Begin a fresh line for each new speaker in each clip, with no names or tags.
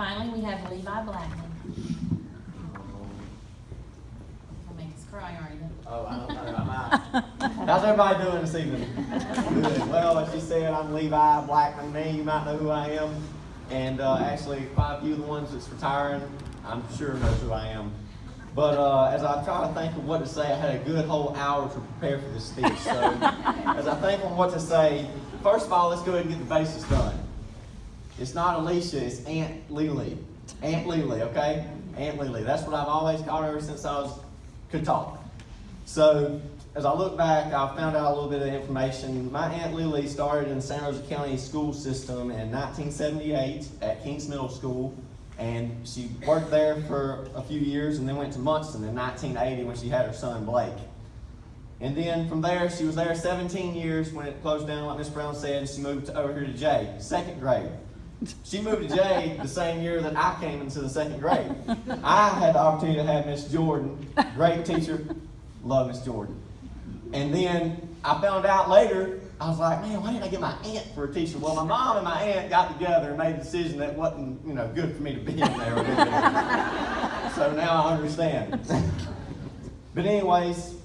finally, we have Levi Blackman. You'll make us cry, aren't you?
Oh, I don't know. I might. How's everybody doing this evening? Good. Well, as you said, I'm Levi Blackman. You might know who I am. And actually, quite a few of the ones that's retiring, I'm sure knows who I am. But as I try to think of what to say, I had a good whole hour to prepare for this speech. So as I think on what to say, first of all, let's go ahead and get the basics done. It's not Alicia, it's Aunt Lily. Aunt Lily, okay? Aunt Lily. That's what I've always called her ever since I could talk. So as I look back, I found out a little bit of information. My Aunt Lily started in the San Jose County school system in 1978 at Kings Middle School. And she worked there for a few years and then went to Munson in 1980 when she had her son Blake. And then from there, she was there 17 years when it closed down, like Miss Brown said, and she moved over here to Jay, second grade. She moved to Jay the same year that I came into the second grade. I had the opportunity to have Miss Jordan, great teacher, love Miss Jordan. And then I found out later, I was like, man, why didn't I get my aunt for a teacher? Well, my mom and my aunt got together and made a decision that wasn't, good for me to be in there. So now I understand. But anyways,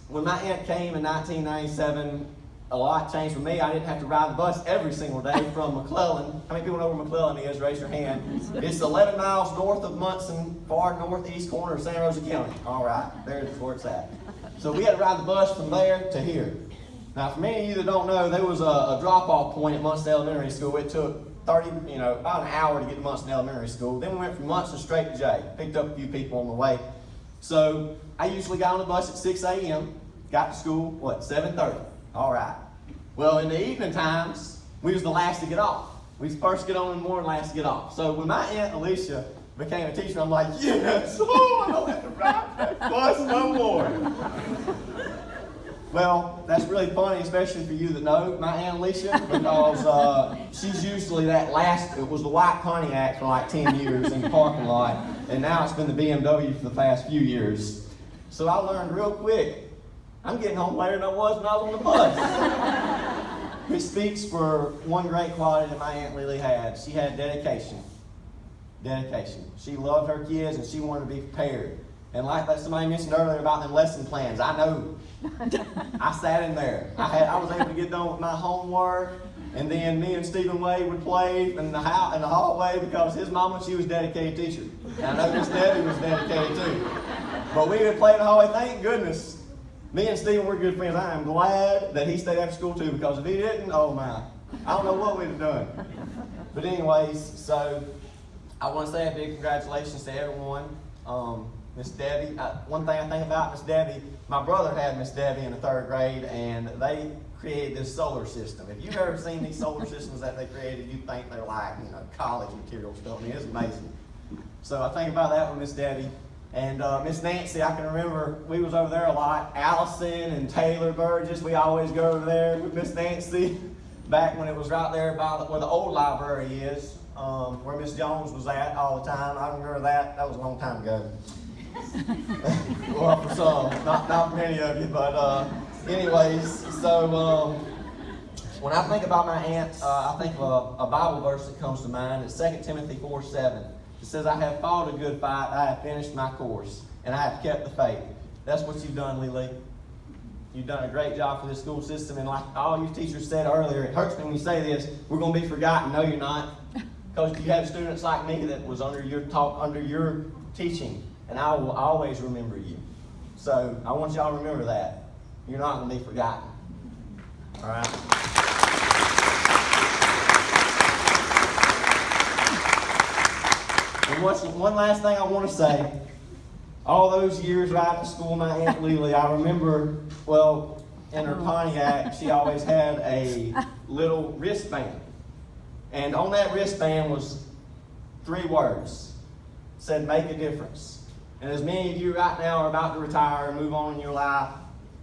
when my aunt came in 1997, a lot changed for me. I didn't have to ride the bus every single day from McClellan. How many people know where McClellan is? Raise your hand. It's 11 miles north of Munson, far northeast corner of San Jose County. All right, there's where it's at. So we had to ride the bus from there to here. Now, for many of you that don't know, there was a drop-off point at Munson Elementary School. It took about an hour to get to Munson Elementary School. Then we went from Munson straight to Jay. Picked up a few people on the way. So I usually got on the bus at 6 a.m. Got to school, 7:30. All right. Well, in the evening times, we was the last to get off. We was first to get on in the morning, last to get off. So when my Aunt Alicia became a teacher, I'm like, yes, I don't have to ride that bus no more. Well, that's really funny, especially for you that know my Aunt Alicia, because she's usually that last, it was the white Pontiac for like 10 years in the parking lot, and now it's been the BMW for the past few years. So I learned real quick, I'm getting home later than I was when I was on the bus. Which speaks for one great quality that my Aunt Lily had. She had dedication. Dedication. She loved her kids and she wanted to be prepared. And like somebody mentioned earlier about them lesson plans, I know. I sat in there. I was able to get done with my homework, and then me and Stephen Wade would play in the hallway because his mama, she was a dedicated teacher. And I know Miss Debbie was dedicated too. But we would play in the hallway, thank goodness. Me and Stephen were good friends. I am glad that he stayed after school too, because if he didn't, oh my, I don't know what we'd have done. But anyways, so I want to say a big congratulations to everyone. Miss Debbie, one thing I think about Miss Debbie, my brother had Miss Debbie in the third grade, and they created this solar system. If you've ever seen these solar systems that they created, you'd think they're like, college material stuff. I mean, it's amazing. So I think about that with Miss Debbie. And Miss Nancy, I can remember we was over there a lot. Allison and Taylor Burgess, we always go over there with Miss Nancy back when it was right there by where the old library is, where Miss Jones was at all the time. I remember that. That was a long time ago. Well, for some, not for many of you, but anyways, so when I think about my aunt, I think of a Bible verse that comes to mind. It's 2 Timothy 4:7. It says, I have fought a good fight, I have finished my course, and I have kept the faith. That's what you've done, Lily. You've done a great job for this school system, and like all your teachers said earlier, it hurts me when you say this, we're going to be forgotten. No, you're not. Because you have students like me that was under your talk, under your teaching, and I will always remember you. So I want y'all to remember that. You're not going to be forgotten. All right? And one last thing I want to say. All those years riding to school, my Aunt Lily, I remember, in her Pontiac, she always had a little wristband. And on that wristband was 3 words. It said, make a difference. And as many of you right now are about to retire and move on in your life,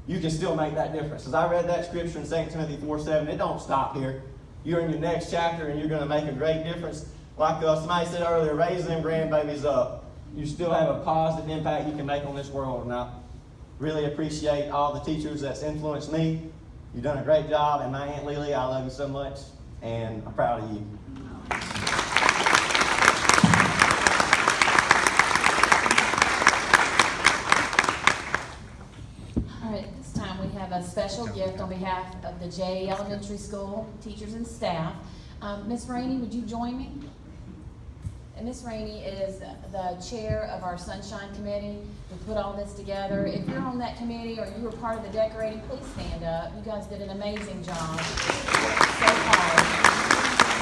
you can still make that difference. As I read that scripture in 2 Timothy 4:7, it don't stop here. You're in your next chapter and you're going to make a great difference. Like somebody said earlier, raise them grandbabies up. You still have a positive impact you can make on this world. And I really appreciate all the teachers that's influenced me. You've done a great job. And my Aunt Lily, I love you so much. And I'm proud of you.
have a special gift on behalf of the J Elementary School teachers and staff. Miss Rainey, would you join me? And Miss Rainey is the chair of our Sunshine Committee. We put all this together. If you're on that committee or you were part of the decorating, please stand up. You guys did an amazing job. So hard.